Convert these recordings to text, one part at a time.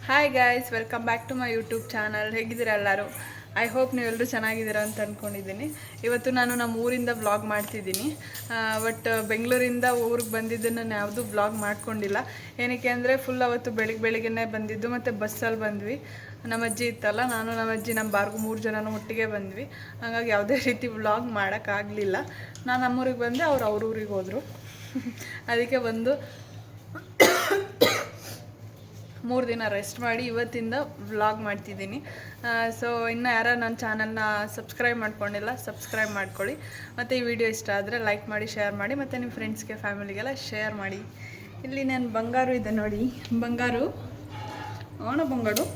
Hi guys, welcome back to my YouTube channel. ಹೇಗಿದ್ದೀರಾ ಎಲ್ಲರೂ? I hope ನೀವೆಲ್ಲರೂ ಚೆನ್ನಾಗಿದ್ದೀರಾ ಅಂತ ಅಂದ್ಕೊಂಡಿದ್ದೀನಿ. ಇವತ್ತು ನಾನು ನಮ್ಮ ಊರಿಂದ ವ್ಲಾಗ್ ಮಾಡ್ತಿದ್ದೀನಿ. ಬಟ್ ಬೆಂಗಳೂರಿಂದ ಊರಿಗೆ ಬಂದಿದ್ದನ್ನು ನಾನು ಯಾವುದೂ ವ್ಲಾಗ್ ಮಾಡ್ಕೊಂಡಿಲ್ಲ. ಏನಕ್ಕೆ ಅಂದರೆ ಫುಲ್ ಅವತ್ತು ಬೆಳಿಗ್ಗೆನೇ ಬಂದಿದ್ದು ಮತ್ತು ಬಸ್ಸಲ್ಲಿ ಬಂದ್ವಿ. ನಮ್ಮ ಅಜ್ಜಿ ಇತ್ತಲ್ಲ, ನಾನು ನಮ್ಮ ಅಜ್ಜಿ ನಮ್ಮ ಬಾರ್ಗು 3 ಜನನೂ ಒಟ್ಟಿಗೆ ಬಂದ್ವಿ. ಹಾಗಾಗಿ ಯಾವುದೇ ರೀತಿ ವ್ಲಾಗ್ ಮಾಡೋಕ್ಕಾಗಲಿಲ್ಲ. ನಾನು ನಮ್ಮೂರಿಗೆ ಬಂದೆ, ಅವ್ರ ಊರಿಗೆ ಹೋದರು. ಅದಕ್ಕೆ ಬಂದು 3 ದಿನ ರೆಸ್ಟ್ ಮಾಡಿ ಇವತ್ತಿಂದ ವ್ಲಾಗ್ ಮಾಡ್ತಿದ್ದೀನಿ. ಸೊ ಇನ್ನು ಯಾರು ನನ್ನ ಚಾನಲ್ನ ಸಬ್ಸ್ಕ್ರೈಬ್ ಮಾಡ್ಕೊಂಡಿಲ್ಲ, ಸಬ್ಸ್ಕ್ರೈಬ್ ಮಾಡ್ಕೊಳ್ಳಿ. ಮತ್ತು ಈ ವಿಡಿಯೋ ಇಷ್ಟ ಆದರೆ ಲೈಕ್ ಮಾಡಿ, ಶೇರ್ ಮಾಡಿ, ಮತ್ತು ನಿಮ್ಮ ಫ್ರೆಂಡ್ಸ್ಗೆ, ಫ್ಯಾಮಿಲಿಗೆಲ್ಲ ಶೇರ್ ಮಾಡಿ. ಇಲ್ಲಿ ನನ್ನ ಬಂಗಾರು ಇದೆ ನೋಡಿ, ಬಂಗಾರು ಬಂಗಾರು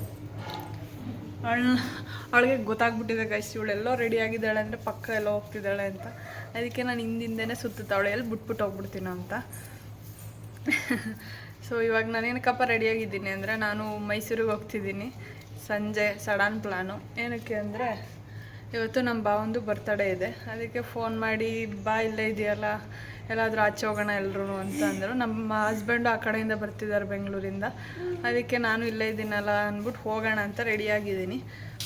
ಅವಳಿಗೆ ಗೊತ್ತಾಗ್ಬಿಟ್ಟಿದೆ ಗೈಸ್, ಇವಳೆಲ್ಲೋ ರೆಡಿ ಆಗಿದ್ದಾಳೆ ಅಂದರೆ ಪಕ್ಕ ಎಲ್ಲ ಹೋಗ್ತಿದ್ದಾಳೆ ಅಂತ. ಅದಕ್ಕೆ ನಾನು ಹಿಂದಿಂದನೇ ಸುತ್ತುತ್ತಾವಳೆ ಎಲ್ಲಿ ಬಿಟ್ಬಿಟ್ಟು ಹೋಗ್ಬಿಡ್ತೀನೋ ಅಂತ. ಸೊ ಇವಾಗ ನಾನೇನಕ್ಕಪ್ಪ ರೆಡಿಯಾಗಿದ್ದೀನಿ ಅಂದರೆ, ನಾನು ಮೈಸೂರಿಗೆ ಹೋಗ್ತಿದ್ದೀನಿ ಸಂಜೆ. Sudden plan. ಏನಕ್ಕೆ ಅಂದರೆ ಇವತ್ತು ನಮ್ಮ ಭಾವಂದು ಬರ್ತಡೇ ಇದೆ. ಅದಕ್ಕೆ ಫೋನ್ ಮಾಡಿ, ಬಾ ಇಲ್ಲೇ ಇದೆಯಲ್ಲ, ಎಲ್ಲಾದರೂ ಆಚೆ ಹೋಗೋಣ ಎಲ್ಲರೂ ಅಂತ ಅಂದರು. ನಮ್ಮ ಹಸ್ಬೆಂಡು ಆ ಕಡೆಯಿಂದ ಬರ್ತಿದ್ದಾರೆ ಬೆಂಗಳೂರಿಂದ. ಅದಕ್ಕೆ ನಾನು ಇಲ್ಲೇ ಇದ್ದೀನಲ್ಲ ಅಂದ್ಬಿಟ್ಟು ಹೋಗೋಣ ಅಂತ ರೆಡಿಯಾಗಿದ್ದೀನಿ.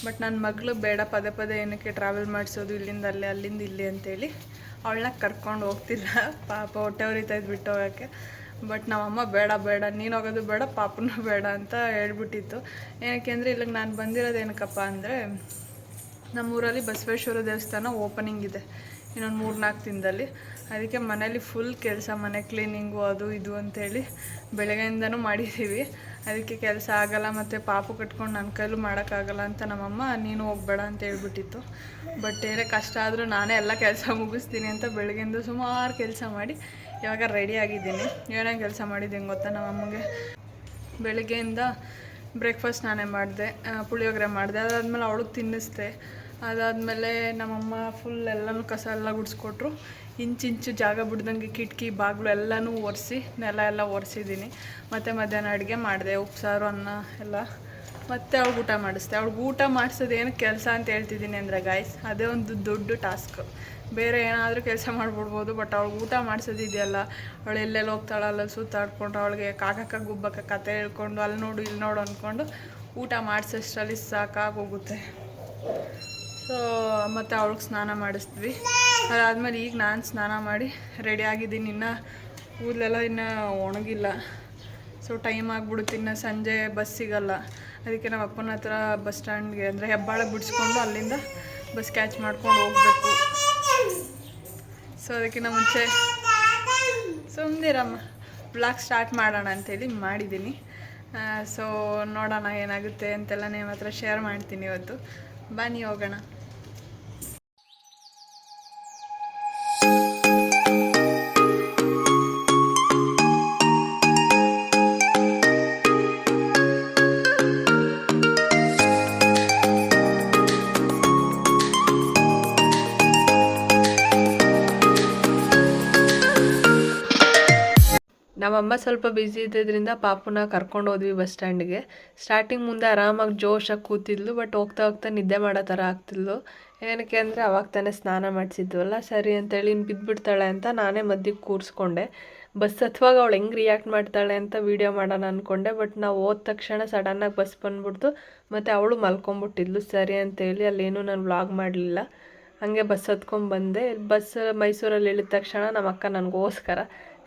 ಬಟ್ ನನ್ನ ಮಗಳು ಬೇಡ, ಪದೇ ಪದೇ ಏನಕ್ಕೆ ಟ್ರಾವೆಲ್ ಮಾಡಿಸೋದು, ಇಲ್ಲಿಂದ ಅಲ್ಲೇ ಅಲ್ಲಿಂದ ಇಲ್ಲಿ ಅಂತೇಳಿ ಅವಳನ್ನ ಕರ್ಕೊಂಡು ಹೋಗ್ತಿಲ್ಲ. ಪಾಪ ಹೊಟ್ಟೆ ಉರಿತಾಯಿದ್ದು ಬಿಟ್ಟು ಹೋಗೋಕ್ಕೆ. ಬಟ್ ನಮ್ಮಮ್ಮ ಬೇಡ ಬೇಡ, ನೀನು ಹೋಗೋದು ಬೇಡ, ಪಾಪನೂ ಬೇಡ ಅಂತ ಹೇಳ್ಬಿಟ್ಟಿತ್ತು. ಏನಕ್ಕೆ ಅಂದರೆ ಇಲ್ಲಿಗೆ ನಾನು ಬಂದಿರೋದು ಏನಕ್ಕಪ್ಪ ಅಂದರೆ, ನಮ್ಮೂರಲ್ಲಿ ಬಸವೇಶ್ವರ ದೇವಸ್ಥಾನ ಓಪನಿಂಗ್ ಇದೆ ಇನ್ನೊಂದು 3-4 ದಿನದಲ್ಲಿ. ಅದಕ್ಕೆ ಮನೇಲಿ ಫುಲ್ ಕೆಲಸ, ಮನೆ ಕ್ಲೀನಿಂಗು ಅದು ಇದು ಅಂಥೇಳಿ ಬೆಳಗ್ಗೆಯಿಂದನೂ ಮಾಡಿದ್ದೀವಿ. ಅದಕ್ಕೆ ಕೆಲಸ ಆಗೋಲ್ಲ, ಮತ್ತು ಪಾಪು ಕಟ್ಕೊಂಡು ನನ್ನ ಕೈಲೂ ಮಾಡೋಕ್ಕಾಗಲ್ಲ ಅಂತ ನಮ್ಮಮ್ಮ ನೀನು ಹೋಗಬೇಡ ಅಂತ ಹೇಳ್ಬಿಟ್ಟಿತ್ತು. ಬಟ್ ಏನೇ ಕಷ್ಟ ಆದರೂ ನಾನೇ ಎಲ್ಲ ಕೆಲಸ ಮುಗಿಸ್ತೀನಿ ಅಂತ ಬೆಳಗ್ಗೆಯಿಂದ ಸುಮಾರು ಕೆಲಸ ಮಾಡಿ ಇವಾಗ ರೆಡಿ ಆಗಿದ್ದೀನಿ. ಏನೇನು ಕೆಲಸ ಮಾಡಿದ್ದೀನಿ ಗೊತ್ತಾ? ನಮ್ಮಮ್ಮಗೆ ಬೆಳಗ್ಗೆಯಿಂದ ಬ್ರೇಕ್ಫಾಸ್ಟ್ ನಾನೇ ಮಾಡಿದೆ, ಪುಳಿಯೋಗರೆ ಮಾಡಿದೆ. ಅದಾದಮೇಲೆ ಅವಳಿಗೆ ತಿನ್ನಿಸ್ದೆ. ಅದಾದಮೇಲೆ ನಮ್ಮಮ್ಮ ಫುಲ್ ಎಲ್ಲನೂ ಕಸ ಎಲ್ಲ ಗುಡಿಸ್ಕೊಟ್ರು. ಇಂಚಿಂಚು ಜಾಗ ಬಿಡ್ದಂಗೆ ಕಿಟಕಿ ಬಾಗಿಲು ಎಲ್ಲನೂ ಒರೆಸಿ, ನೆಲ ಎಲ್ಲ ಒರೆಸಿದ್ದೀನಿ. ಮತ್ತು ಮಧ್ಯಾಹ್ನ ಅಡುಗೆ ಮಾಡಿದೆ, ಉಪ್ಸಾರು, ಅನ್ನ ಎಲ್ಲ. ಮತ್ತು ಅವ್ಳಿಗೆ ಊಟ ಮಾಡಿಸ್ದೆ. ಅವ್ಳಿಗೆ ಊಟ ಮಾಡಿಸೋದು ಏನು ಕೆಲಸ ಅಂತ ಹೇಳ್ತಿದ್ದೀನಿ ಅಂದರೆ ಗಾಯ್ಸ್, ಅದೇ ಒಂದು ದೊಡ್ಡ ಟಾಸ್ಕ್. ಬೇರೆ ಏನಾದರೂ ಕೆಲಸ ಮಾಡ್ಬಿಡ್ಬೋದು, ಬಟ್ ಅವ್ಳಿಗೆ ಊಟ ಮಾಡಿಸೋದು ಇದೆಯಲ್ಲ, ಅವಳು ಎಲ್ಲೆಲ್ಲಿ ಹೋಗ್ತಾಳೆ ಅಲ್ಲಲ್ಲಿ ಸುತ್ತಾಡ್ಕೊಂಡು, ಅವಳಿಗೆ ಕಾಕಕ್ಕ ಗುಬ್ಬಕ್ಕ ಕತೆ ಹೇಳ್ಕೊಂಡು ಅಲ್ಲಿ ನೋಡು ಇಲ್ಲಿ ನೋಡು ಅಂದ್ಕೊಂಡು ಊಟ ಮಾಡಿಸೋಷ್ಟರಲ್ಲಿ ಸಾಕಾಗೋಗುತ್ತೆ. ಸೊ ಮತ್ತು ಅವಳಿಗೆ ಸ್ನಾನ ಮಾಡಿಸ್ತೀವಿ. ಅದಾದಮೇಲೆ ಈಗ ನಾನು ಸ್ನಾನ ಮಾಡಿ ರೆಡಿ ಆಗಿದ್ದೀನಿ. ಇನ್ನು ಕೂದಲೆಲ್ಲ ಇನ್ನೂ ಒಣಗಿಲ್ಲ. ಸೊ ಟೈಮ್ ಆಗಿಬಿಡುತ್ತೆ, ಇನ್ನು ಸಂಜೆ ಬಸ್ ಸಿಗಲ್ಲ. ಅದಕ್ಕೆ ನಮ್ಮ ಅಪ್ಪನ ಹತ್ರ ಬಸ್ ಸ್ಟ್ಯಾಂಡ್ಗೆ ಅಂದರೆ ಹೆಬ್ಬಾಳ ಬಿಡಿಸ್ಕೊಂಡು ಅಲ್ಲಿಂದ ಬಸ್ ಕ್ಯಾಚ್ ಮಾಡ್ಕೊಂಡು ಹೋಗಬೇಕು. ಸೊ ಅದಕ್ಕಿಂತ ಮುಂಚೆ ಸುಮ್ಮನಿರಮ್ಮ ಬ್ಲಾಗ್ ಸ್ಟಾರ್ಟ್ ಮಾಡೋಣ ಅಂಥೇಳಿ ಮಾಡಿದ್ದೀನಿ. ಸೊ ನೋಡೋಣ ಏನಾಗುತ್ತೆ ಅಂತೆಲ್ಲ ನಿಮ್ಮ ಹತ್ರ ಶೇರ್ ಮಾಡ್ತೀನಿ ಇವತ್ತು. ಬನ್ನಿ ಹೋಗೋಣ. ನಮ್ಮಮ್ಮ ಸ್ವಲ್ಪ ಬ್ಯುಸಿ ಇದ್ದಿದ್ದರಿಂದ ಪಾಪುನ ಕರ್ಕೊಂಡು ಹೋದ್ವಿ ಬಸ್ ಸ್ಟ್ಯಾಂಡ್ಗೆ. ಸ್ಟಾರ್ಟಿಂಗ್ ಮುಂದೆ ಆರಾಮಾಗಿ ಜೋಶಾಗಿ ಕೂತಿದ್ಲು, ಬಟ್ ಹೋಗ್ತಾ ಹೋಗ್ತಾ ನಿದ್ದೆ ಮಾಡೋ ಥರ ಆಗ್ತಿದ್ಲು. ಏನಕ್ಕೆ ಅಂದರೆ ಅವಾಗ ತಾನೇ ಸ್ನಾನ ಮಾಡಿಸಿದ್ವಲ್ಲ, ಸರಿ ಅಂತೇಳಿ ಇನ್ನು ಬಿದ್ದುಬಿಡ್ತಾಳೆ ಅಂತ ನಾನೇ ಮಧ್ಯಕ್ಕೆ ಕೂರಿಸ್ಕೊಂಡೆ. ಬಸ್ ಹತ್ತುವಾಗ ಅವಳು ಹೆಂಗೆ ರಿಯಾಕ್ಟ್ ಮಾಡ್ತಾಳೆ ಅಂತ ವೀಡಿಯೋ ಮಾಡೋಣ ಅಂದ್ಕೊಂಡೆ. ಬಟ್ ನಾವು ಹೋದ ತಕ್ಷಣ ಸಡನ್ನಾಗಿ ಬಸ್ ಬಂದ್ಬಿಡ್ತು, ಮತ್ತು ಅವಳು ಮಲ್ಕೊಂಬಿಟ್ಟಿದ್ಲು. ಸರಿ ಅಂತೇಳಿ ಅಲ್ಲೇನೂ ನಾನು ವ್ಲಾಗ್ ಮಾಡಲಿಲ್ಲ. ಹಾಗೆ ಬಸ್ ಹತ್ಕೊಂಡು ಬಂದೆ. ಬಸ್ ಮೈಸೂರಲ್ಲಿ ಇಳಿದ ತಕ್ಷಣ ನಮ್ಮ ಅಕ್ಕ ನನಗೋಸ್ಕರ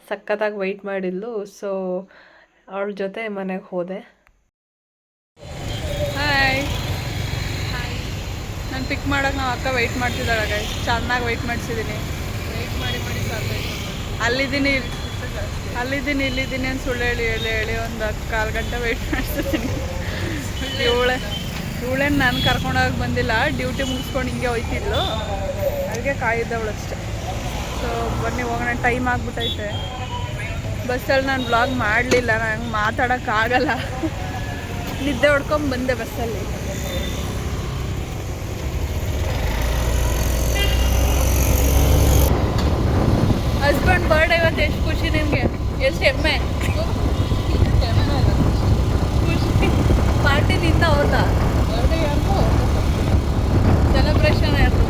ಸಖತ್ತಾಗಿ ವೆಯ್ಟ್ ಮಾಡಿದ್ಲು. ಸೊ ಅವಳ ಜೊತೆ ಮನೆಗೆ ಹೋದೆ. ಹಾಯ್ ನಾನು ಪಿಕ್ ಮಾಡೋಕೆ ನಾವು ಅಕ್ಕ ವೆಯ್ಟ್ ಮಾಡ್ತಿದ್ದಾಳೆ ಗೈಸ್. ಚೆನ್ನಾಗಿ ವೆಯ್ಟ್ ಮಾಡಿಸಿದ್ದೀನಿ. ವೆಯ್ಟ್ ಮಾಡಿ ಅಲ್ಲಿದ್ದೀನಿ ಇಲ್ಲಿದ್ದೀನಿ ಅಂತ ಸುಳ್ಳು ಹೇಳಿ ಒಂದು 1/4 ಗಂಟೆ ವೆಯ್ಟ್ ಮಾಡಿಸ್ತೀನಿ. ಇವಳೇನು ನಾನು ಕರ್ಕೊಂಡೋಗಿ ಬಂದಿಲ್ಲ, ಡ್ಯೂಟಿ ಮುಗಿಸ್ಕೊಂಡು ಹಿಂಗೆ ಹೋಯ್ತಿದ್ಲು, ಅದಕ್ಕೆ ಕಾಯಿದ್ದವಳು ಅಷ್ಟೆ. ಸೊ ಬನ್ನಿ ಹೋಗೋಣ, ಟೈಮ್ ಆಗಿಬಿಟ್ಟೈತೆ. ಬಸ್ಸಲ್ಲಿ ನಾನು ವ್ಲಾಗ್ ಮಾಡಲಿಲ್ಲ, ನಂಗೆ ಮಾತಾಡೋಕ್ಕಾಗಲ್ಲ, ನಿದ್ದೆ ಹೊಡ್ಕೊಂಡು ಬಂದೆ ಬಸ್ಸಲ್ಲಿ. ಹಸ್ಬೆಂಡ್ ಬರ್ಡೇ ಇವತ್ತು. ಎಷ್ಟು ಖುಷಿ ನಿಮಗೆ? ಎಷ್ಟು ಹೆಮ್ಮೆ? ಖುಷಿ. ಪಾರ್ಟಿ ನಿಂದ ಅವ್ರದಾ? ಬರ್ಡೇ ಯಾರು? ಸೆಲೆಬ್ರೇಷನ್ ಯಾರು?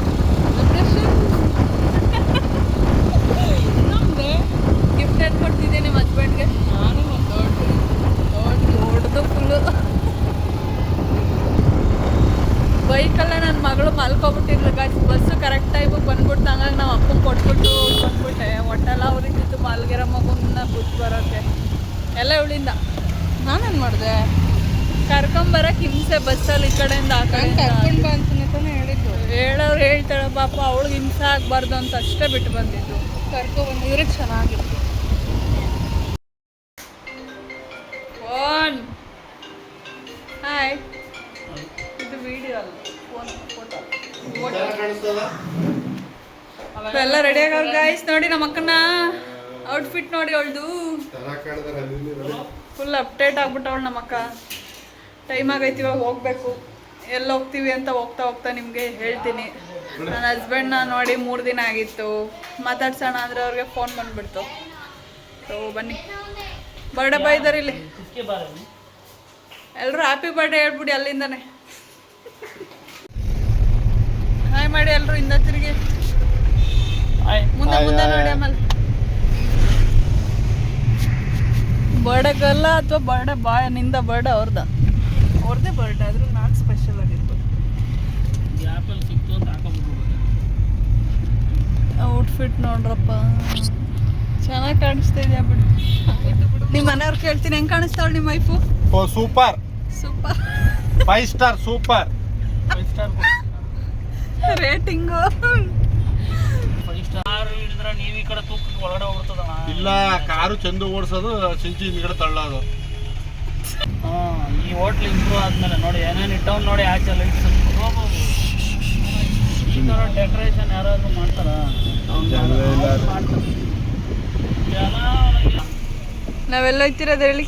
ಗಿಫ್ಟ್ ಏನು ಕೊಡ್ತಿದ್ದೆ ನಿಮ್ಮ ಹಸ್ಬೆಂಡ್ಗೆ? ನಾನು ದೊಡ್ಡದು ಫುಲ್ಲು ಬೈಕಲ್ಲೇ ನನ್ನ ಮಗಳು ಮಲ್ಕೊಬಿಟ್ಟಿದ್ಲು ಗಾಯ್ಸ್. ಬಸ್ಸು ಕರೆಕ್ಟ್ ಟೈಮಿಗೆ ಬಂದ್ಬಿಟ್ಟು ಹಂಗಾಗಿ ನಾವು ಅಪ್ಪಂಗೆ ಕೊಟ್ಬಿಟ್ಟು ಬಂದ್ಬಿಟ್ಟೆ. ಒಟ್ಟೆಲ್ಲ ಅವ್ರಿಗಿತ್ತು ಮಲ್ಗಿರೋ ಮಗುನ ಬುದ್ಧಿ ಬರೋಕ್ಕೆ ಎಲ್ಲ ಇವಳಿಂದ. ನಾನೇನು ಮಾಡಿದೆ ಕರ್ಕೊಂಬರಕ್ಕೆ ಹಿಂಸೆ ಬಸ್ಸಲ್ಲಿ ಈ ಕಡೆಯಿಂದ ಆ ಕಡೆ ಕರ್ಕೊಂಡು ಬಾ ಅಂತಾನೆ ಹೇಳಿದ್ದು. ಹೇಳೋರು ಹೇಳ್ತಾಳೆ ಪಾಪ ಅವಳಿಗೆ ಹಿಂಸೆ ಆಗಬಾರ್ದು ಅಂತ ಅಷ್ಟೇ ಬಿಟ್ಟು ಬಂದಿದ್ದು. ಕರ್ಕೊಬಂದು ಇವ್ರಿಗೆ ಚೆನ್ನಾಗಿತ್ತು. ಫೋನ್ ಹಾಯ್, ಇದು ವಿಡಿಯೋ ಅಲ್ಲ ಫೋನ್ ಫೋಟೋ. ಎಲ್ಲ ರೆಡಿ ಆಗವ್ರು ಗಾಯ್ಸ್. ನೋಡಿ ನಮ್ಮ ಅಕ್ಕನ ಔಟ್ಫಿಟ್ ನೋಡಿ ಅವಳ್ದು ಫುಲ್ ಅಪ್ಡೇಟ್ ಆಗ್ಬಿಟ್ಟವಳು ನಮ್ಮ ಅಕ್ಕ. ಟೈಮ್ ಆಗೈತಿ ಇವಾಗ ಹೋಗ್ಬೇಕು. ಎಲ್ಲಿ ಹೋಗ್ತೀವಿ ಅಂತ ಹೋಗ್ತಾ ಹೋಗ್ತಾ ನಿಮಗೆ ಹೇಳ್ತೀನಿ. ನನ್ನ ಹಸ್ಬೆಂಡ್ನ ನೋಡಿ 3 ದಿನ ಆಗಿತ್ತು. ಮಾತಾಡ್ಸೋಣ ಅಂದರೆ ಅವ್ರಿಗೆ ಫೋನ್ ಬಂದುಬಿಡ್ತು. ಸೊ ಬನ್ನಿ, ಬರ್ಡೇ ಬಾಯ್ ಇದ್ದಾರೆ ಇಲ್ಲಿ. ಎಲ್ಲರೂ ಹ್ಯಾಪಿ ಬರ್ಡೇ ಹೇಳ್ಬಿಡಿ ಅಲ್ಲಿಂದನೇ. ಹಾಯ್ ಮಾಡಿ ಎಲ್ಲರೂ ಹಿಂದೆ ತಿರುಗಿ. ಮುಂದೆ ಮುಂದೆ ನೋಡಿ. ಆಮೇಲೆ ಬರ್ಡೇ ಗಲ್ಲ ಅಥವಾ ಬರ್ಡೇ ಬಾಯ್ ನಿಂದ ಬರ್ಡೇ ಅವ್ರದ್ದೇ ಬರ್ಡೇ ಆದರೂ ನಾನು ಸ್ಪೆಷಲ್ ಆಗಿರ್ಬೋದು. ಔಟ್ಫಿಟ್ ನೋಡ್ರಪ್ಪ ಚೆನ್ನಾಗಿ ಕಾಣಿಸ್ತಾ ಇದೆಯಾ ಬಿಡಿ. ನಿಮ್ಮ ಮನೆಯವ್ರು ಕೇಳ್ತೀನಿ ಹೆಂಗೆ ಕಾಣಿಸ್ತಾವಳು ನಿಮ್ಮ wife? Super super 5 star super 5 star rating. 5 star ಹಿಡಿದ್ರೆ ನೀವು ಈ ಕಡೆ ತೂಕ ಒಳಗಡೆ ಹೋಗ್ಬಿಡ್ತದಣ್ಣ. ಇಲ್ಲ, ಕಾರು ಚಂದ ಓಡಿಸೋದು, ಸಿಂಚಿ ಹಿಂದ್ಗಡೆ ತಳ್ಳೋದು. ಈ ಹೋಟ್ಲ್ ಇಂಪ್ರೂವ್ ಆದ್ಮೇಲೆ ನೋಡಿ ಏನೇನು ಇಟ್ಟವ್ ನೋಡಿ. ಆಚೆ ಲೈಟ್ಸ್ ಈ ಥರ ಡೆಕೋರೇಷನ್ ಯಾರಾದ್ರೂ ಮಾಡ್ತಾರ? ನಾವೆಲ್ಲ ಹೋಯ್ತಿರೋದು ಹೇಳಿ.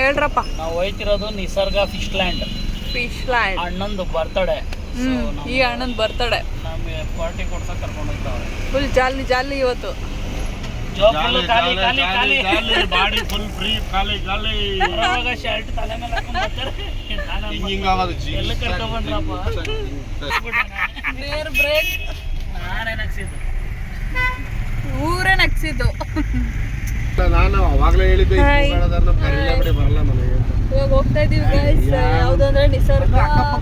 ಹೇಳ್ರಪ್ಪ. ನಾವು ಹೋಯ್ತಿರೋದು ನಿಸರ್ಗ ಫಿಶ್ ಲ್ಯಾಂಡ್. ಅಣ್ಣಂದು ಬರ್ತಡೇ. ಈ ಅಣ್ಣನ ಬರ್ತಡೇ. ನಮಗೆ ಪಾರ್ಟಿ ಕೊಡ್ಸಕ್ಕೆ ಕರ್ಕೊಂಡು ಹೋಗ್ತಾವ್ರೆ. ಫುಲ್ ಜಾಲಿ ಇವತ್ತು. ಬಾಡಿ ಫುಲ್ ಫ್ರೀ, ಖಾಲಿ ಶರ್ಟ್ ತಲೆ ಮೇಲೆ ಎಲ್ಲ ಕರ್ಕೊಂಡ್ಬಂದ್ರಪ್ಪ. ಬ್ರೇಕ್ ನಾನೇ ನಗ್ಸಿದ್ದು, ಊರೇ ನಗ್ಸಿದ್ದು. ನಾನು ಅವಾಗಲೇ ಹೇಳಿದ್ದೆ ಬರಲ್ಲ ಮನೆಗೆ. ಇವಾಗ ಹೋಗ್ತಾ ಇದೀವಿ ಗೈಸ್. ಯಾವ್ದಂದ್ರೆ ನಿಸರ್ಗ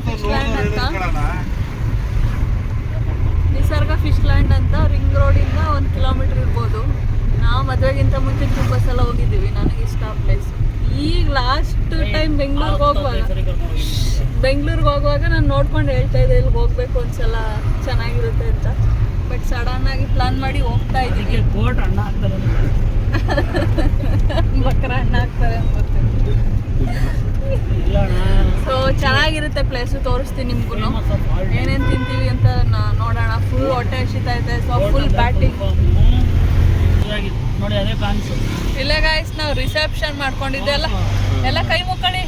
ಫಿಶ್ ಲ್ಯಾಂಡ್ ಅಂತ. ನಿಸರ್ಗ ಫಿಶ್ ಲ್ಯಾಂಡ್ ಅಂತ ರಿಂಗ್ ರೋಡಿಂದ 1 ಕಿಲೋಮೀಟರ್ ಇರ್ಬೋದು. ನಾವು ಮದುವೆಗಿಂತ ಮುಂಚೆ ತುಂಬ ಸಲ ಹೋಗಿದ್ದೀವಿ. ನನಗೆ ಇಷ್ಟ ಆ ಪ್ಲೇಸ್. ಈಗ ಲಾಸ್ಟ್ ಟೈಮ್ ಬೆಂಗಳೂರಿಗೆ ಹೋಗುವಾಗ ನಾನು ನೋಡ್ಕೊಂಡು ಹೇಳ್ತಾ ಇದ್ದೆ ಇಲ್ಲಿ ಹೋಗ್ಬೇಕು ಒಂದ್ಸಲ ಚೆನ್ನಾಗಿರುತ್ತೆ ಅಂತ. ಬಟ್ ಸಡನ್ ಆಗಿ ಪ್ಲಾನ್ ಮಾಡಿ ಹೋಗ್ತಾ ಇದ್ದೀವಿ. ಬೋಟ್ ಅಣ್ಣ ಹಾಕ್ತಾರೆ, ಬಕ್ರ ಅಣ್ಣ ಹಾಕ್ತಾರೆ ಅಂತ. ಸೊ ಚೆನ್ನಾಗಿರುತ್ತೆ ಪ್ಲೇಸು, ತೋರಿಸ್ತೀನಿ ನಿಮ್ಗೂ ಏನೇನು ತಿಂತೀವಿ ಅಂತ ನೋಡೋಣ. ಫುಲ್ ಹೊಟ್ಟೆ ಹಸಿತಾ ಇದೆ. ಸೊ ಫುಲ್ ಬ್ಯಾಟಿಂಗ್ ನೋಡಿ ಅದೇ ಫ್ಯಾನ್ಸ್. ಇಲ್ಲೇ ಗಾಯ್ಸ್ ನಾವು ರಿಸೆಪ್ಷನ್ ಮಾಡ್ಕೊಂಡಿದ್ದೆ. ಎಲ್ಲ ಕೈ ಮುಕ್ಕಳಿ.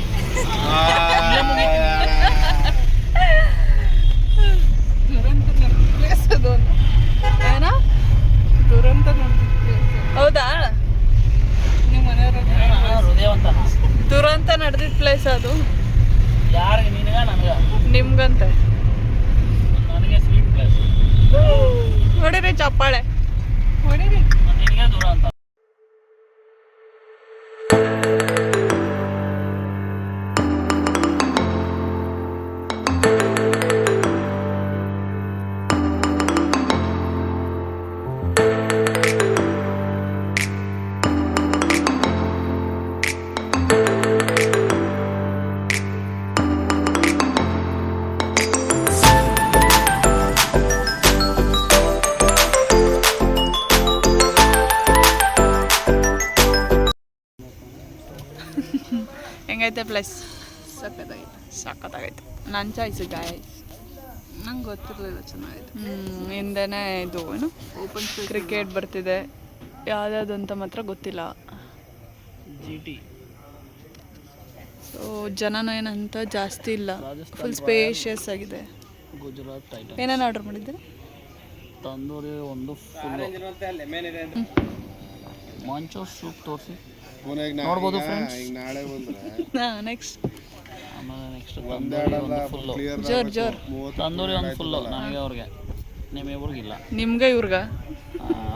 ಏನೋ ದುರಂತ ಹೌದಾ? ನಿಮ್ಮ ಮನೆಯವ್ರ ದುರಂತ ನಡೆದಿದ್ದ ಪ್ಲೇಸ್ ಅದು. ಯಾರಿಗೆ? ನಿನಗ ನನಗ? ನಿಮ್ಗಂತೆ. ನನಗೆ ಸ್ವೀಟ್ ಪ್ಲೇಸ್. ಹೊಡಿರಿ ಚಪ್ಪಾಳೆ ಹೊಡಿರಿ. ನಿನಗೆ ದೂರ ಅಂತ. ಹೆಂಗೈತೆ ಪ್ಲೇಸ್? ಸಖತ್ತಾಗೈತೆ. ನನ್ನ ಚಾಯ್ಸು ಗಾಯ್ಸ್. ನಂಗೆ ಗೊತ್ತಿರಲಿಲ್ಲ ಚೆನ್ನಾಗೈತೆ. ಹಿಂದೆನೇ ಇದು ಏನು ಓಪನ್ ಕ್ರಿಕೆಟ್ ಬರ್ತಿದೆ. ಯಾವ್ದಾವುದು ಅಂತ ಮಾತ್ರ ಗೊತ್ತಿಲ್ಲ. GT. ಸೊ ಜನನೂ ಏನಂತ ಜಾಸ್ತಿ ಇಲ್ಲ. ಫುಲ್ ಸ್ಪೇಷಿಯಸ್ ಆಗಿದೆ. ಗುಜರಾತ್ ಟೈಟನ್ಸ್. ಏನೇನು ಆರ್ಡರ್ ಮಾಡಿದ್ದೀರಾ? ತಂದೂರಿ ಒಂದು ಫುಲ್ ಮಂಚೋ ಸೂಪ್ ತೋರಿಸಿ ನೋಡ್ಬೋದು ಫ್ರೆಂಡ್ಸ್. ನೆಕ್ಸ್ಟ್ ಆಮೇಲೆ ನೆಕ್ಸ್ಟ್ ತಂದೂರಿ ಒಂದು ಫುಲ್ಲು. ಜೋರ್ ತಂದೂರಿ ಒಂದು ಫುಲ್ಲು ನನಗೆ ಅವ್ರಿಗೆ, ನಿಮ್ಮಿಬ್ರಿಗಿಲ್ಲ. ನಿಮ್ಗೆ ಇವ್ರಿಗ?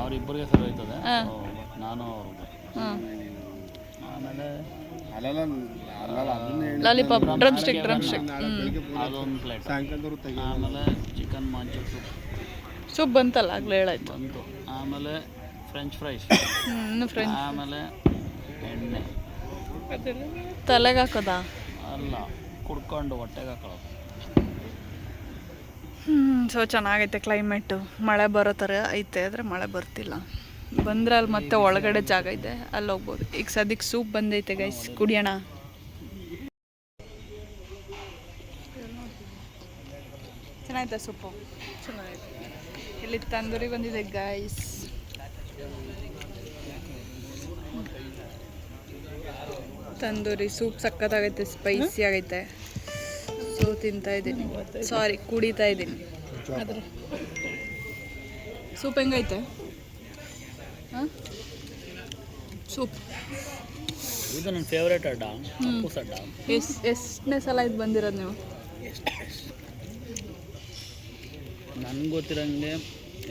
ಅವ್ರಿಬ್ಬರಿಗೆ ಸರಿ ಹೋಯ್ತದೆ. ನಾನು ಅವ್ರಿಗೆ. ಆಮೇಲೆ ಲಾಲಿಪಾಪ್ ಡ್ರಮ್ ಸ್ಟಿಕ್ ಅದೊಂದು ಪ್ಲೇಟ್. ಸಾಯಂಕಾಲದವ್ರು ತೆಗಿ. ಆಮೇಲೆ ಚಿಕನ್ ಮಂಚೂರ್ ಸೂಪ್ ಬಂತಲ್ಲ ಆಗಲೇ ಹೇಳಾಯ್ತು. ಬಂತು. ಆಮೇಲೆ ಫ್ರೆಂಚ್ ಫ್ರೈಸ್. ಇನ್ನು ಫ್ರೆಂಚ್ ಆಮೇಲೆ ಎಣ್ಣೆ ತಲೆಗೆ ಹಾಕೋದಾ? ಅಲ್ಲ, ಕುಡ್ಕೊಂಡು ಹೊಟ್ಟೆಗೆ ಹಾಕೊಳ್ಳೋದು. ಸೊ ಚೆನ್ನಾಗೈತೆ ಕ್ಲೈಮೇಟು. ಮಳೆ ಬರೋ ಥರ ಐತೆ ಆದರೆ ಮಳೆ ಬರ್ತಿಲ್ಲ. ಬಂದರೆ ಅಲ್ಲಿ ಮತ್ತೆ ಒಳಗಡೆ ಜಾಗ ಇದೆ, ಅಲ್ಲಿ ಹೋಗ್ಬೋದು. ಈಗ ಸದ್ಯಕ್ಕೆ ಸೂಪ್ ಬಂದೈತೆ ಗೈಸ್, ಕುಡಿಯೋಣ. ಚೆನ್ನಾಗೈತೆ ಸೂಪು, ಚೆನ್ನಾಗೈತೆ. ಇಲ್ಲಿ ತಂದೂರಿ ಬಂದಿದೆ ಗೈಸ್. ತಂದೂರಿ ಸೂಪ್ ಸಕ್ಕತ್ತಾಗೈತೆ, ಸ್ಪೈಸಿ ಆಗೈತೆ. ಸೊ ತಿಂತಾ ಇದ್ದೀನಿ, ಸಾರಿ ಕುಡಿತಾ ಇದ್ದೀನಿ. ಅದ್ರ ಸೂಪ್ ಹೆಂಗೈತೆ? ಹಾಂ, ಸೂಪ್ ಇದು ನನ್ನ ಫೇವ್ರೇಟ್ ಅಡ್ಡ, ಕಪ್ಪೂಸ್ ಅಡ್ಡ. ಎಷ್ಟನೇ ಸಲ ಇದು ಬಂದಿರೋದು ನೀವು? ನನಗೆ ಗೊತ್ತಿರೋಂಗೆ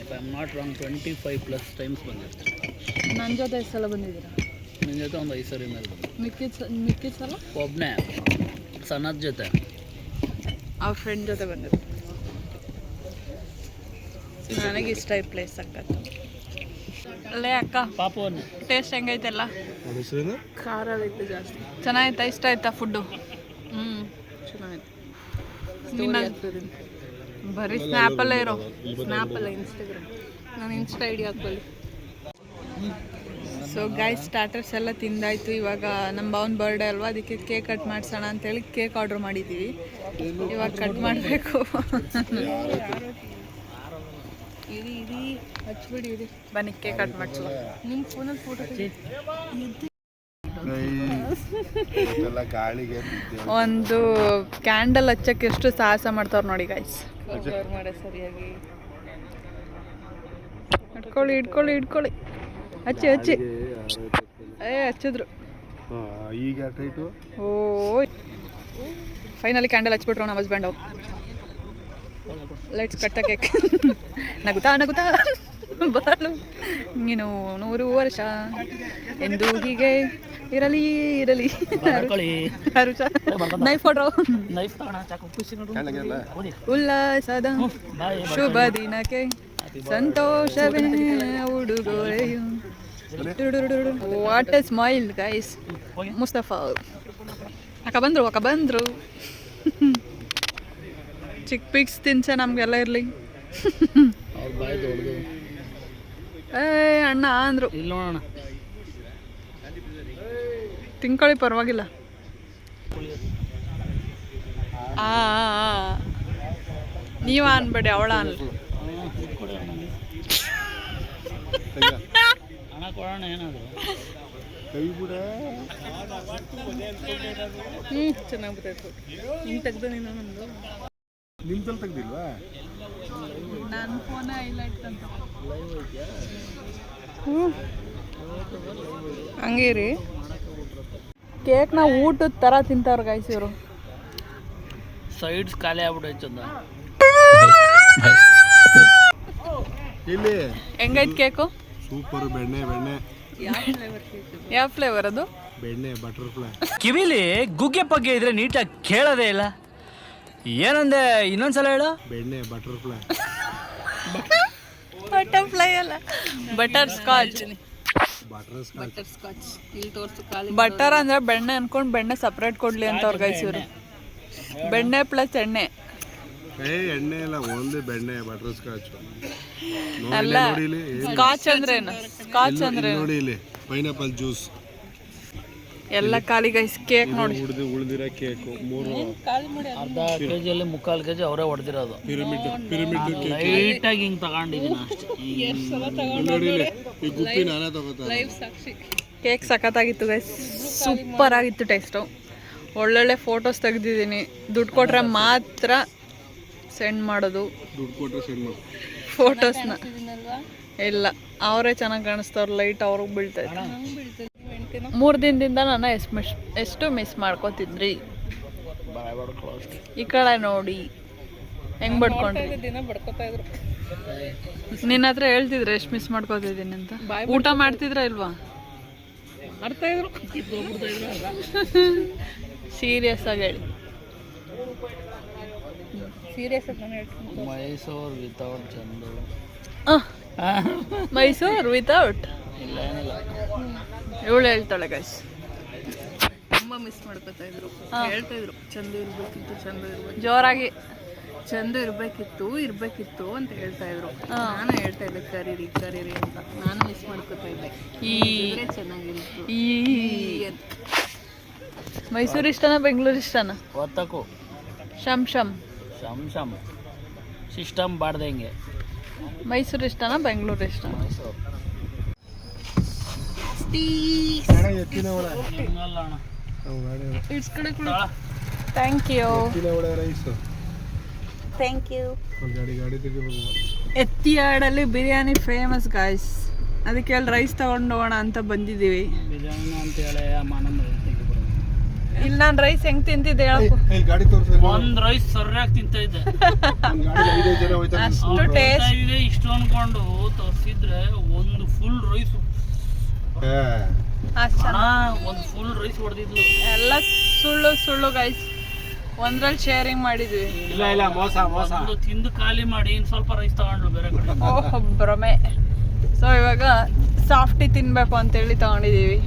if I am not wrong 25+ times ಬಂದಿರ್ತೀನಿ. ನನ್ನ ಜೊತೆ ಎಷ್ಟು ಸಲ ಬಂದಿದ್ದೀರಾ? ನಿನ್ನ ಜೊತೆ ಒಂದು 5 ಸರಿ ಮೇಲೆ ಬಂದು. ಮಿಕ್ಕಿದ ಸಲ ಒಬ್ಬನೇ ಸಣ್ಣದ ಜೊತೆ, ಅವ್ರ ಫ್ರೆಂಡ್ ಜೊತೆ ಬಂದಿದ್ದು. ನನಗೆ ಇಷ್ಟ ಈ ಪ್ಲೇಸ್ ಸಕ್ಕತ್ತು. ಅಲ್ಲೇ ಅಕ್ಕ ಪಾಪವನ್ನು ಟೇಸ್ಟ್ ಹೆಂಗೈತೆಲ್ಲ? ಖಾರ ಐತೆ ಜಾಸ್ತಿ. ಚೆನ್ನಾಗೈತಾ? ಇಷ್ಟ ಆಯ್ತಾ ಫುಡ್ಡು? ಚೆನ್ನಾಗೈತೆ. ಬರೀ ಸ್ನ್ಯಾಪಲ್ಲೇ ಇರೋ, ಸ್ನ್ಯಾಪಲ್ಲ, ಇನ್ಸ್ಟಾಗ್ರಾಮ್. ನಾನು ಇನ್ಸ್ಟಾ ಐಡಿ ಹಾಕ್ಬಲ್ಲಿ. ಸೊ ಗಾಯ್ಸ್, ಸ್ಟಾರ್ಟರ್ಸ್ ಎಲ್ಲ ತಿಂದಾಯ್ತು. ಇವಾಗ ನಮ್ಮ ಭಾವನ ಬರ್ಡೇ ಅಲ್ವಾ, ಅದಕ್ಕೆ ಕೇಕ್ ಕಟ್ ಮಾಡಿಸೋಣ ಅಂತೇಳಿ ಕೇಕ್ ಆರ್ಡ್ರ್ ಮಾಡಿದ್ದೀವಿ. ಇವಾಗ ಕಟ್ ಮಾಡಬೇಕು. ಇರಿ ಹಚ್ಬಿಡಿ, ಇರಿ ಬನ್ನಿ ಕೇಕ್ ಕಟ್ ಮಾಡಿಸಲ್ಲ. ನಿಮ್ಮ ಫೋನಲ್ಲಿ ಫೋಟೋ ಒಂದು ಕ್ಯಾಂಡಲ್ ಹಚ್ಚಕ್ಕೆ ಎಷ್ಟು ಸಾಹಸ ಮಾಡ್ತಾವ್ರು ನೋಡಿ ಗಾಯ್ಸ್. ಮಾಡೋ ಸರಿಯಾಗಿ ಇಟ್ಕೊಳ್ಳಿ ಹಚ್ಚಿ ಹಚ್ಚಿದ್ರು. ಈಗ ಟೈಟು. ಓ ಫೈನಲಿ ಕ್ಯಾಂಡಲ್ ಹಚ್ಬಿಟ್ರು ನಮ್ಮ ಹಸ್ಬೆಂಡ್ ಅವ್ರು. Let's cut the cake. ನಗುತ್ತಾ ಬಾಳು ನೀನು 100 ವರ್ಷ ಎಂದು ಹೀಗೆ ಇರಲಿ. ನೈಫ್ ಹೊಡ್ರೋ, ಉಲ್ಲಾಸದ ಶುಭ ದಿನಕ್ಕೆ ಸಂತೋಷವೇ ಉಡುಗೊರೆಯು. What a smile guys. Mustafa ಅಕ್ಕ ಬಂದ್ರು. ಚಿಕ್ ಪಿಕ್ಸ್ ತಿನ್ಸ ನಮ್ಗೆಲ್ಲ ಇರಲಿ. ಅಣ್ಣ ಅಂದ್ರು. ಇಲ್ಲ ನೋಡೋಣ, ತಿನ್ಕೊಳ್ಳಿ ಪರವಾಗಿಲ್ಲ. ನೀವ ಅನ್ಬೇಡಿ, ಅವಳ ಅನ್ಲಿ. ಹಣ ಕೊಡೋಣ ಏನಾದ್ರು. ಚೆನ್ನಾಗಿ ಬರ್ತೈತೆ. ಹಿಂಗೆ ತೆಗ್ದು ನೀನು ನಮ್ಮದು ನಿಮ್ದಲ್ಲಿ ತೆಗ್ದಿಲ್ವಾ? ನನ್ನ ಫೋನೇ ಹೈಲೈಟ್ ಅಂತ. ಹಂಗೆ ರೀ, ಕೇಕ್ನ ಊಟದ ಥರ ತಿಂತಾವ್ರ ಗೈಸ್ ಇವರು. ಸೈಡ್ಸ್ ಖಾಲಿ ಆಗ್ಬಿಟ್ಟು ಚಂದ. ಇಲ್ಲಿ ಹೆಂಗೈತೆ ಕೇಕು? ಸೂಪರ್. ಬೆಣ್ಣೆ ಯಾವ ಫ್ಲೇವರ್ ಅದು? ಬೆಣ್ಣೆ ಬಟರ್ಫ್ಲೈ. ಕಿವಿಲಿ ಗುಗ್ಗೆ ಪಗ್ಗೆ ಇದ್ರೆ ನೀಟಾಗಿ ಕೇಳೋದೇ ಇಲ್ಲ. ಏನಂದೆ, ಇನ್ನೊಂದ್ಸಲ ಹೇಳು. ಬೆಣ್ಣೆ ಬಟರ್ಫ್ಲೈ. ಬಟರ್ಫ್ಲೈ ಅಲ್ಲ, ಬಟರ್ ಸ್ಕಾಚ್. ಬಟರ್ ಅಂದ್ರೆ ಬೆಣ್ಣೆ ಅನ್ಕೊಂಡು ಬೆಣ್ಣೆ ಸಪ್ರೇಟ್ ಕೊಡ್ಲಿ ಅಂತ ಅವ್ರ ಗೈಸ್ ಇವರು. ಬೆಣ್ಣೆ ಪ್ಲಸ್ ಎಣ್ಣೆ. ಎಣ್ಣೆ ಇಲ್ಲ, ಓನ್ಲಿ ಬೆಣ್ಣೆ ಬಟರ್ ಸ್ಕಾಚ್. ಅಲ್ಲ, ಸ್ಕಾಚ್ ಅಂದ್ರೆ ಏನು? ಸ್ಕಾಚ್ ಅಂದ್ರೆ ನೋಡಿ ಇಲ್ಲಿ ಪೈನಾಪಲ್ ಜ್ಯೂಸ್ ಎಲ್ಲ ಖಾಲಿ ಗೈಸ್. ಕೇಕ್ ನೋಡಿ, ಉಳಿದಿರೋ ಕೇಕು 3 ಅರ್ಧ ಕೆಜಿಯಲ್ಲಿ 3/4 ಕೆಜಿ ಅವರೇ ಹೊಡೆದಿರೋದು. ಪಿರಮಿಡ್ ಲೈಟಾಗಿ ಹಿಂಗೆ ತಗೊಂಡಿದ್ದೀನಿ ಅಷ್ಟೇ. ಈ ಗುಪ್ಪಿ ನಾನೇ ತಗೋತಾರೆ. ಕೇಕ್ ಸಖತ್ತಾಗಿತ್ತು ಗೈಸ್, ಸೂಪರ್ ಆಗಿತ್ತು ಟೇಸ್ಟು. ಒಳ್ಳೊಳ್ಳೆ ಫೋಟೋಸ್ ತೆಗ್ದಿದ್ದೀನಿ. ದುಡ್ಡು ಕೊಟ್ರೆ ಮಾತ್ರ ಸೆಂಡ್ ಮಾಡೋದು ದುಡ್ಡು ಕೊಟ್ಟರೆ ಸೆಂಡ್ ಮಾಡಿ ಫೋಟೋಸ್ನ. ಇಲ್ಲ, ಅವರೇ ಚೆನ್ನಾಗಿ ಕಾಣಿಸ್ತವ್ರು, ಲೈಟ್ ಅವ್ರಿಗೆ ಬೀಳ್ತೈತೆ. 3 ದಿನದಿಂದ ನನ್ನ ಎಷ್ಟು ಮಿಸ್ ಮಾಡ್ಕೋತಿದ್ರಿ. ಈ ಕಡೆ ನೋಡಿ ಹೆಂಗ್ ಬಡ್ಕೊಂಡ್ರಿ. ನಿನ್ನ ಹತ್ರ ಹೇಳ್ತಿದ್ರೆ ಎಷ್ಟು ಮಿಸ್ ಮಾಡ್ಕೋತಿದ್ದೀನಿ ಅಂತ. ಊಟ ಮಾಡ್ತಿದ್ರ ಇಲ್ವಾ? ಸೀರಿಯಸ್ ಆಗಿ ಹೇಳಿ. ಸೀರಿಯಸ್ ಆಗಿ ನಾನು ಹೇಳ್ತೀನಿ. ಮೈಸೂರು ವಿತೌಟ್ ಚಂದು. ಮೈಸೂರು ವಿತೌಟ್ ಇಲ್ಲ ಏನಿಲ್ಲ. ಇವಳು ಹೇಳ್ತಾಳೆ ಗೈಸ್. ತುಂಬ ಮಿಸ್ ಮಾಡ್ಕೊತಾ ಇದ್ರು, ಹೇಳ್ತಾ ಇದ್ರು ಚಂದ ಇರ್ಬೇಕಿತ್ತು, ಚಂದ ಇರ್ಬೇಕು, ಜೋರಾಗಿ ಚಂದ ಇರ್ಬೇಕಿತ್ತು ಅಂತ ಹೇಳ್ತಾ ಇದ್ರು. ನಾನು ಹೇಳ್ತಾ ಇದ್ದೆ ಕರೀರಿ ಅಂತ. ನಾನು ಮಿಸ್ ಮಾಡ್ಕೊತಾ ಇದ್ದೆ. ಚೆನ್ನಾಗಿತ್ತು. ಮೈಸೂರು ಇಷ್ಟನಾ ಬೆಂಗಳೂರು ಇಷ್ಟನಾ? ಒತ್ತಕು ಶಮ್ ಸಿಸ್ಟಮ್ ಬಾಡ್ದಂಗೆ. ಮೈಸೂರು ಇಷ್ಟನಾ ಬೆಂಗಳೂರು ಇಷ್ಟನಾ? ಮೈಸೂರು. Thank you. ಎತ್ತಿಯಾಡಲ್ಲಿ ಬಿರಿಯಾನಿ ಫೇಮಸ್ ಗಾಯ್ಸ್. ಅದಕ್ಕೆ ಅಲ್ಲಿ ರೈಸ್ ತಗೊಂಡು ಹೋಗೋಣ ಅಂತ ಬಂದಿದ್ದೀವಿ. ಬಿರಿಯಾನಿ ಅಂತ ಹೇಳಿ ಇಲ್ಲಿ ನಾನು ರೈಸ್ ಹೆಂಗ್ ತಿಂತಿದ್ದೆ ಹೇಳಪ್ಪ. ಒಂದ್ ರೈಸ್ ಸರಿಯಾಗಿ ತಿಂತ ಇದ್ದೆ. ಅಷ್ಟು ಟೇಸ್ಟ್ ಇದೆ ಇಷ್ಟು ಅನ್ಕೊಂಡು ತೋರಿಸಿದ್ರೆ ಒಂದು ಫುಲ್ ರೈಸ್ ಒಂದು ಫುಲ್ ರೈಸ್ ಹೊಡೆದಿದ್ಲು. ಎಲ್ಲ ಸುಳ್ಳು ಗೈಸ್. ಒಂದ್ರಲ್ಲಿ ಶೇರಿಂಗ್ ಮಾಡಿದ್ವಿ. ಇಲ್ಲ ಮೋಸ ತಿಂದು ಖಾಲಿ ಮಾಡಿ ಇನ್ ಸ್ವಲ್ಪ ರೈಸ್ ತಗೊಂಡ್ಲು ಬೇರೆ ಕಡೆ. ಓಹ್ ಭ್ರಮೆ. ಸೊ ಇವಾಗ ಸಾಫ್ಟಿ ತಿನ್ಬೇಕು ಅಂತೇಳಿ ತಗೊಂಡಿದೀವಿ.